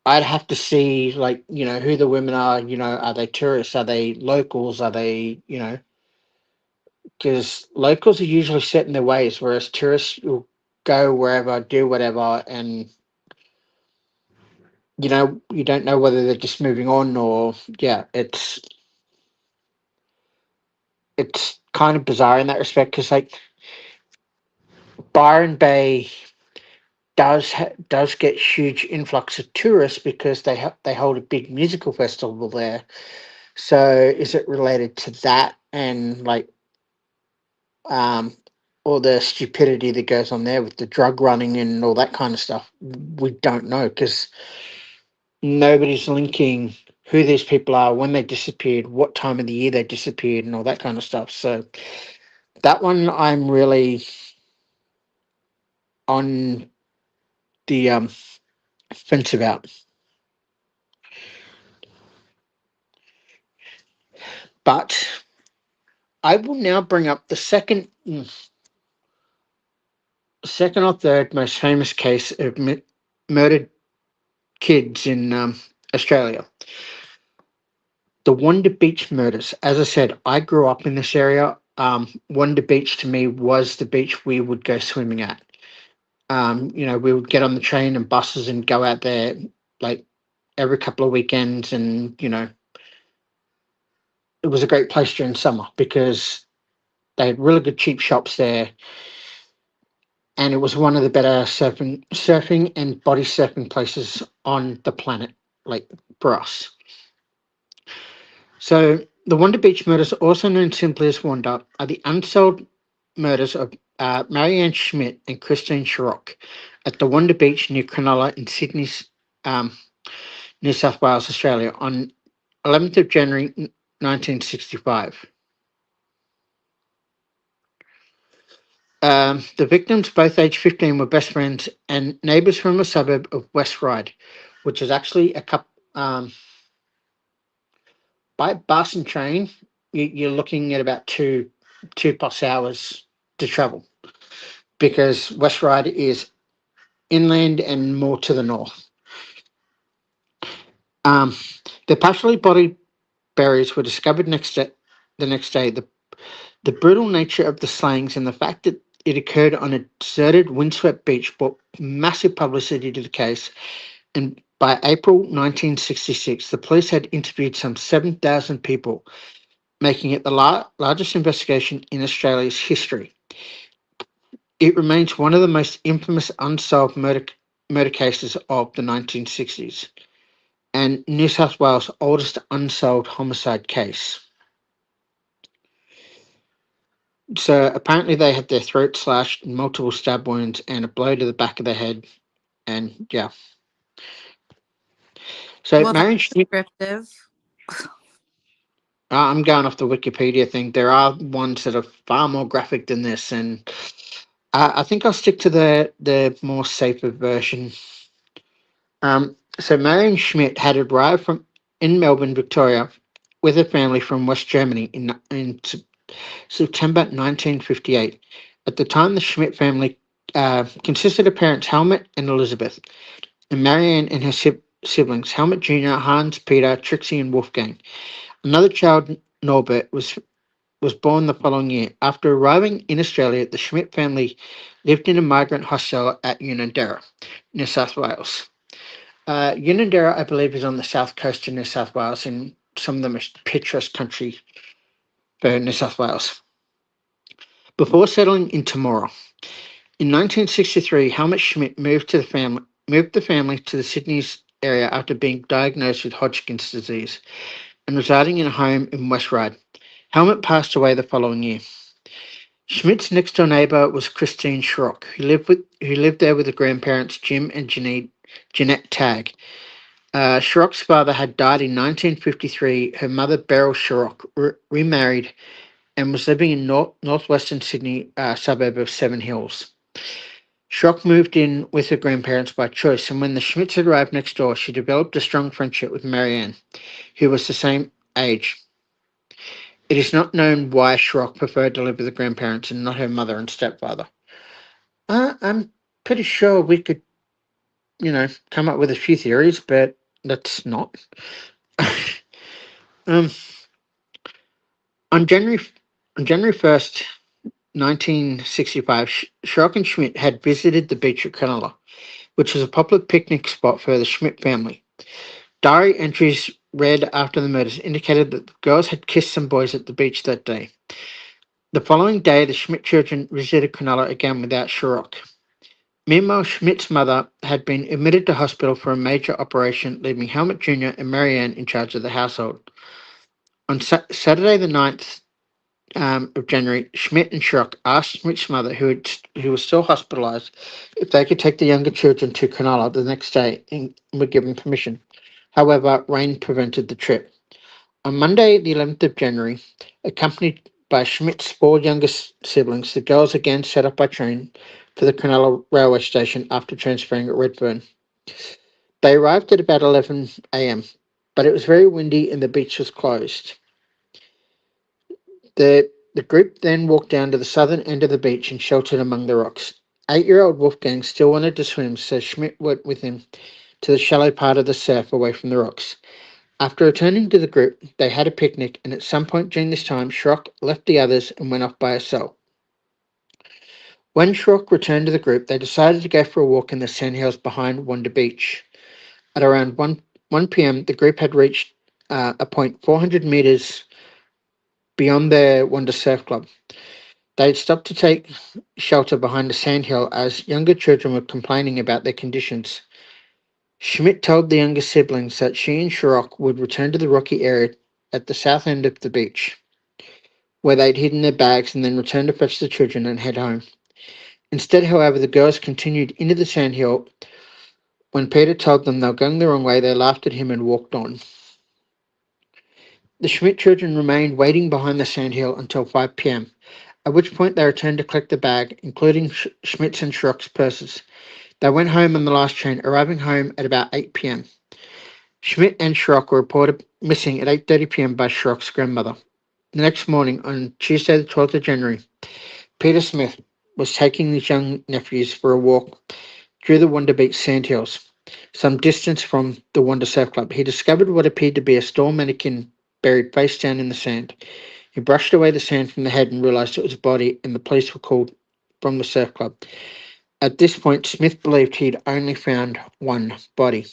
I'd have to see like who the women are. Are they tourists? Are they locals? Are they because locals are usually set in their ways, whereas tourists will go wherever, do whatever, and you don't know whether they're just moving on or yeah, it's kind of bizarre in that respect because like Byron Bay does get huge influx of tourists because they hold a big musical festival there. So is it related to that and like um all the stupidity that goes on there with the drug running and all that kind of stuff? We don't know because nobody's linking who these people are, when they disappeared, what time of the year they disappeared, and all that kind of stuff. So that one I'm really on the fence about. But I will now bring up the second or third most famous case of murdered kids in Australia. The Wonder Beach murders. As I said, I grew up in this area. Wonder Beach to me was the beach we would go swimming at. We would get on the train and buses and go out there like every couple of weekends, and it was a great place during summer because they had really good cheap shops there, and it was one of the better surfing and body surfing places on the planet, like for us. So the Wonder Beach murders, also known simply as Wanda, are the unsolved murders of Marianne Schmidt and Christine Sharrock at the Wonder Beach near Cronulla in Sydney's um, New South Wales, Australia, on 11th of January 1965. The victims, both aged 15, were best friends and neighbours from a suburb of West Ryde, which is actually a couple by bus and train. You're looking at about two plus hours to travel because West Ryde is inland and more to the north. Um, the partially bodied burials were discovered the next day. The brutal nature of the slayings and the fact that it occurred on a deserted, windswept beach brought massive publicity to the case, and by April 1966, the police had interviewed some 7,000 people, making it the largest investigation in Australia's history. It remains one of the most infamous unsolved murder cases of the 1960s and New South Wales' oldest unsolved homicide case. So apparently they had their throat slashed, multiple stab wounds, and a blow to the back of the head. And yeah. So Well, that's Marion Schmidt, descriptive. I'm going off the Wikipedia thing. There are ones that are far more graphic than this, and I think I'll stick to the more safer version. So Marion Schmidt had arrived from in Melbourne, Victoria, with her family from West Germany in September 1958. At the time, the Schmidt family consisted of parents Helmut and Elizabeth, and Marianne and her siblings, Helmut Jr., Hans, Peter, Trixie, and Wolfgang. Another child, Norbert, was born the following year. After arriving in Australia, the Schmidt family lived in a migrant hostel at Unanderra, New South Wales. Unanderra, I believe, is on the south coast of New South Wales in some of the most picturesque country for New South Wales. Before settling in Temora, in 1963, Helmut Schmidt moved the family to the Sydney's area after being diagnosed with Hodgkin's disease and residing in a home in West Ryde. Helmut passed away the following year. Schmidt's next door neighbour was Christine Schrock, who lived there with her grandparents Jim and Jeanette Tagg. Schrock's father had died in 1953. Her mother, Beryl Schrock, remarried and was living in northwestern Sydney suburb of Seven Hills. Schrock moved in with her grandparents by choice, and when the Schmidts had arrived next door, she developed a strong friendship with Marianne, who was the same age. It is not known why Schrock preferred to live with the grandparents and not her mother and stepfather. I'm pretty sure we could, come up with a few theories, but let's not. um, on January on January 1st, 1965, Schrock and Schmidt had visited the beach at Cronulla, which was a popular picnic spot for the Schmidt family. Diary entries read after the murders indicated that the girls had kissed some boys at the beach that day. The following day, the Schmidt children visited Cronulla again without Schrock. Meanwhile, Schmidt's mother had been admitted to hospital for a major operation, leaving Helmut Jr. and Marianne in charge of the household. On Saturday, the 9th of January, Schmidt and Schrock asked Schmidt's mother, who was still hospitalised, if they could take the younger children to Cronulla the next day and were given permission. However, rain prevented the trip. On Monday, the 11th of January, accompanied by Schmidt's four youngest siblings, the girls again set off by train for the Cronulla railway station after transferring at Redfern. They arrived at about 11 a.m., but it was very windy and the beach was closed. The group then walked down to the southern end of the beach and sheltered among the rocks. 8-year-old Wolfgang still wanted to swim, so Schmidt went with him to the shallow part of the surf away from the rocks. After returning to the group, they had a picnic, and at some point during this time, Schrock left the others and went off by herself. When Schrock returned to the group, they decided to go for a walk in the sandhills behind Wonder Beach. At around 1 p.m., the group had reached a point 400 meters beyond their Wonder Surf Club. They had stopped to take shelter behind a sandhill as younger children were complaining about their conditions. Schmidt told the younger siblings that she and Schrock would return to the rocky area at the south end of the beach, where they'd hidden their bags and then return to fetch the children and head home. Instead, however, the girls continued into the sandhill. When Peter told them they were going the wrong way, they laughed at him and walked on. The Schmidt children remained waiting behind the sandhill until 5 p.m., at which point they returned to collect the bag, including Schmidt's and Schrock's purses. They went home on the last train, arriving home at about 8 p.m. Schmidt and Schrock were reported missing at 8:30 p.m. by Schrock's grandmother. The next morning, on Tuesday the 12th of January, Peter Smith was taking his young nephews for a walk through the Wonder Beach sandhills, some distance from the Wonder Surf Club. He discovered what appeared to be a store mannequin buried face down in the sand. He brushed away the sand from the head and realized it was a body, and the police were called from the surf club. At this point, Smith believed he'd only found one body.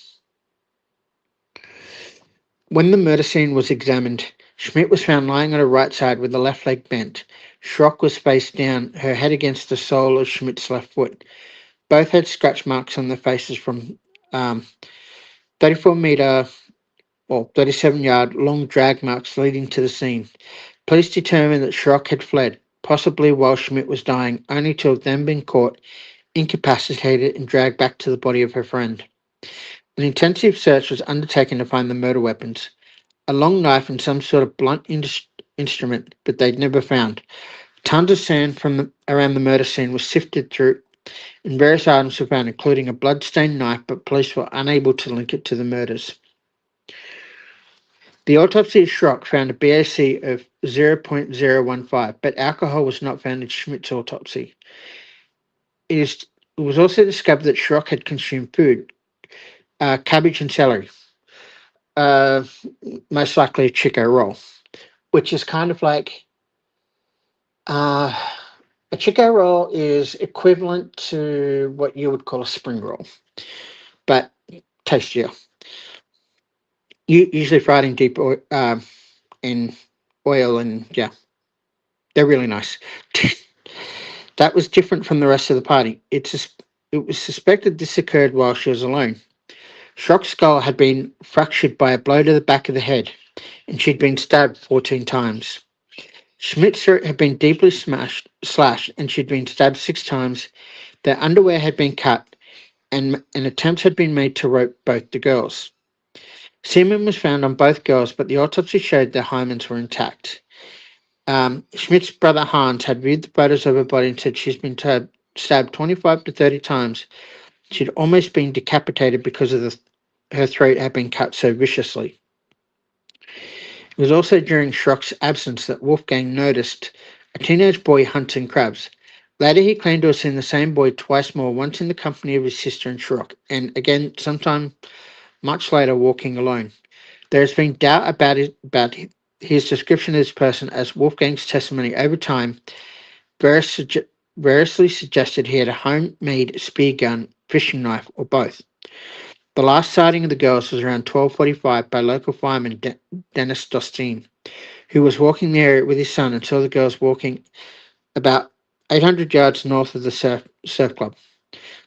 When the murder scene was examined, Schmidt was found lying on her right side with the left leg bent. Schrock was face down, her head against the sole of Schmidt's left foot. Both had scratch marks on their faces from 34-meter or 37-yard long drag marks leading to the scene. Police determined that Schrock had fled, possibly while Schmidt was dying, only to have then been caught, incapacitated, and dragged back to the body of her friend. An intensive search was undertaken to find the murder weapons, a long knife and some sort of blunt instrument, but they'd never found. Tons of sand from around the murder scene was sifted through, and various items were found, including a blood-stained knife, but police were unable to link it to the murders. The autopsy of Schrock found a BAC of 0.015, but alcohol was not found in Schmidt's autopsy. It was also discovered that Schrock had consumed food, cabbage and celery, uh, most likely a Chico roll, which is kind of like uh, a Chico roll is equivalent to what you would call a spring roll, but tastier. Usually fried in deep oil, in oil, and yeah, they're really nice. That was different from the rest of the party. It was suspected this occurred while she was alone. Schrock's skull had been fractured by a blow to the back of the head, and she'd been stabbed 14 times. Schmidt's throat had been deeply slashed, and she'd been stabbed 6 times. Their underwear had been cut, and attempts had been made to rope both the girls. Semen was found on both girls, but the autopsy showed their hymens were intact. Schmidt's brother Hans had viewed the photos of her body and said she's been stabbed 25 to 30 times. She'd almost been decapitated because of her throat had been cut so viciously. It was also during Schrock's absence that Wolfgang noticed a teenage boy hunting crabs. Later, he claimed to have seen the same boy twice more, once in the company of his sister and Schrock, and again sometime much later walking alone. There has been doubt about his description of this person, as Wolfgang's testimony over time variously suggested he had a homemade spear gun, fishing knife, or both. The last sighting of the girls was around 12:45 by local fireman Dennis Dostine, who was walking the area with his son and saw the girls walking about 800 yards north of the surf club.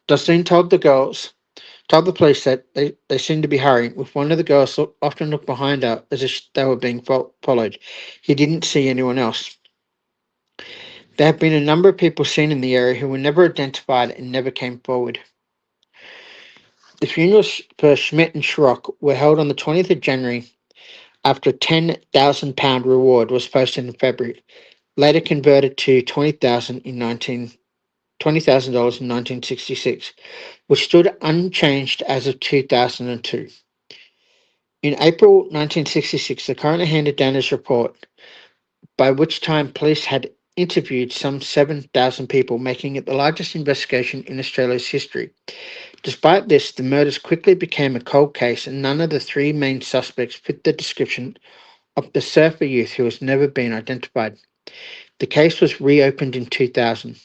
Dostine told the police that they seemed to be hurrying, with one of the girls often looked behind her as if they were being followed. He didn't see anyone else. There have been a number of people seen in the area who were never identified and never came forward. The funerals for Schmidt and Schrock were held on the 20th of January after a £10,000 reward was posted in February, later converted to $20,000 in 1966, which stood unchanged as of 2002. In April 1966, the coroner handed down his report, by which time police had interviewed some 7,000 people, making it the largest investigation in Australia's history. Despite this, the murders quickly became a cold case, and none of the three main suspects fit the description of the surfer youth who has never been identified. The case was reopened in 2000,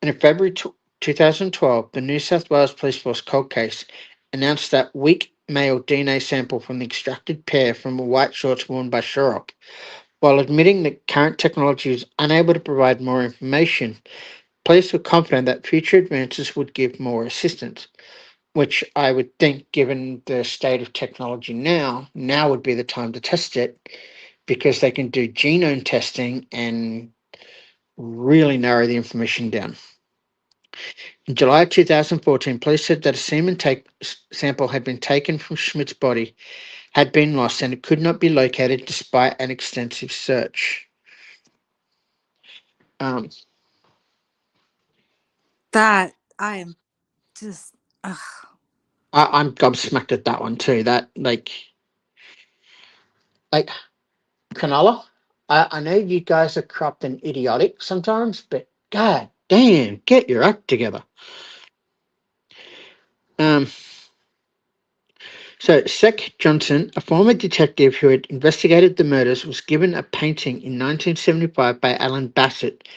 and in February 2012, the New South Wales Police Force cold case announced that weak male DNA sample from the extracted pair from the white shorts worn by Sherrock. While admitting that current technology was unable to provide more information, police were confident that future advances would give more assistance, which I would think, given the state of technology now would be the time to test it because they can do genome testing and really narrow the information down. In July 2014, police said that a sample had been taken from Schmidt's body, had been lost, and it could not be located despite an extensive search. Um, That I am just. Ugh. I'm gobsmacked at that one too. That like Cronulla. I know you guys are corrupt and idiotic sometimes, but god damn, get your act together. Um, so Sec Johnson, a former detective who had investigated the murders, was given a painting in 1975 by Alan Bassett,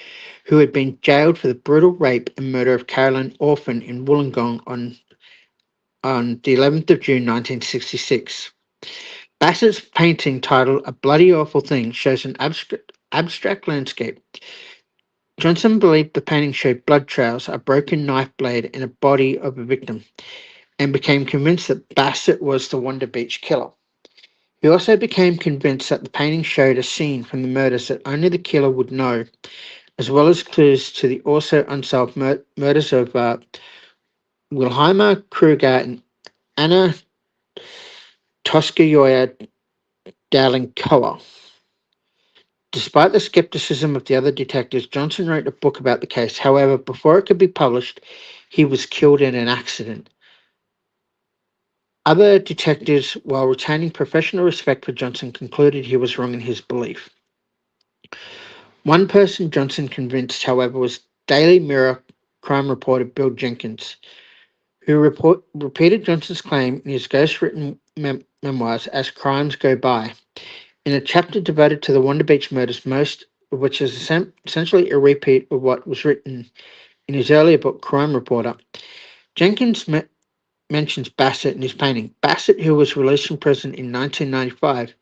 who had been jailed for the brutal rape and murder of Carolyn Orphan in Wollongong on the 11th of June 1966. Bassett's painting, titled A Bloody Awful Thing, shows an abstract landscape. Johnson believed the painting showed blood trails, a broken knife blade, and a body of a victim, and became convinced that Bassett was the Wonder Beach killer. He also became convinced that the painting showed a scene from the murders that only the killer would know, as well as clues to the also unsolved murders of Wilhelmina Kruger and Anna Toskayoya Dalenkoa. Despite the skepticism of the other detectives, Johnson wrote a book about the case. However, before it could be published, he was killed in an accident. Other detectives, while retaining professional respect for Johnson, concluded he was wrong in his belief. One person Johnson convinced, however, was Daily Mirror crime reporter Bill Jenkins, who repeated Johnson's claim in his ghostwritten memoirs As Crimes Go By. In a chapter devoted to the Wonder Beach murders, most of which is essentially a repeat of what was written in his earlier book, Crime Reporter, Jenkins mentions Bassett in his painting. Bassett, who was released from prison in 1995,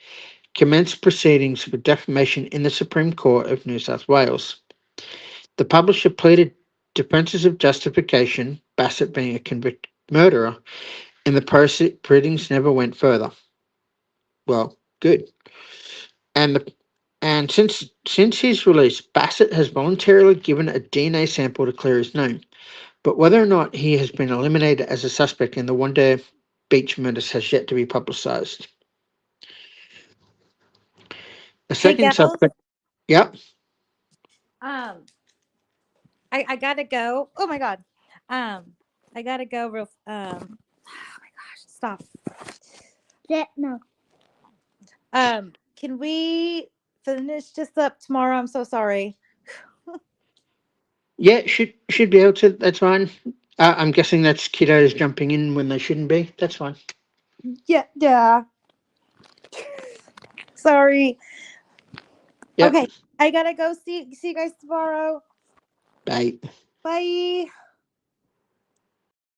commenced proceedings for defamation in the Supreme Court of New South Wales. The publisher pleaded defences of justification, Bassett being a convicted murderer, and the proceedings never went further. Well, good. And the since his release, Bassett has voluntarily given a DNA sample to clear his name. But whether or not he has been eliminated as a suspect in the Wonder Beach murders has yet to be publicised. A Hey, second gals. suspect, yep, Um, I gotta go. Oh my god. I gotta go real. Oh my gosh, stop. Yeah, no. Can we finish this up tomorrow? I'm so sorry. yeah, should be able to. That's fine. I'm guessing that's kiddos jumping in when they shouldn't be. That's fine. Yeah, yeah. Sorry. Yep. Okay, I gotta go. See you guys tomorrow. Bye. Bye.